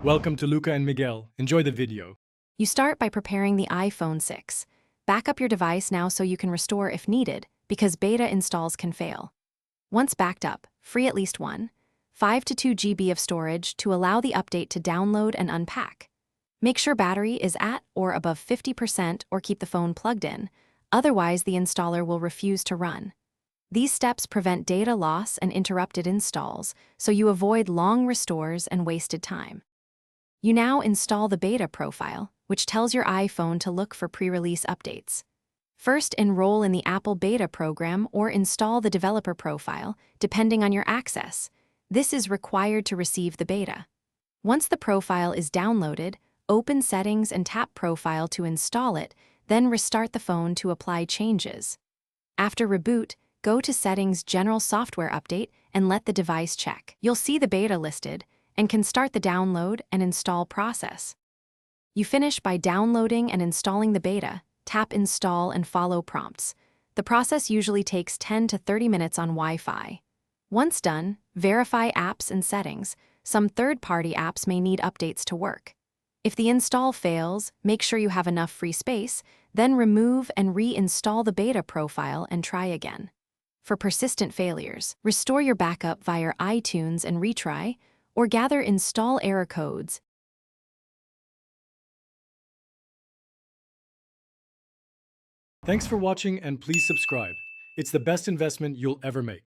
Welcome to Luca and Miguel. Enjoy the video. You start by preparing the iPhone 6. Back up your device now so you can restore if needed, because beta installs can fail. Once backed up, free at least 5 to 2 GB of storage to allow the update to download and unpack. Make sure battery is at or above 50% or keep the phone plugged in, otherwise the installer will refuse to run. These steps prevent data loss and interrupted installs, so you avoid long restores and wasted time. You now install the beta profile, which tells your iPhone to look for pre-release updates. First, enroll in the Apple beta program or install the developer profile, depending on your access. This is required to receive the beta. Once the profile is downloaded, open Settings and tap Profile to install it, then restart the phone to apply changes. After reboot, go to Settings General Software Update and let the device check. You'll see the beta listed and can start the download and install process. You finish by downloading and installing the beta, tap Install and follow prompts. The process usually takes 10 to 30 minutes on Wi-Fi. Once done, verify apps and settings. Some third-party apps may need updates to work. If the install fails, make sure you have enough free space, then remove and reinstall the beta profile and try again. For persistent failures, restore your backup via iTunes and retry, or gather install error codes. Thanks for watching and please subscribe. It's the best investment you'll ever make.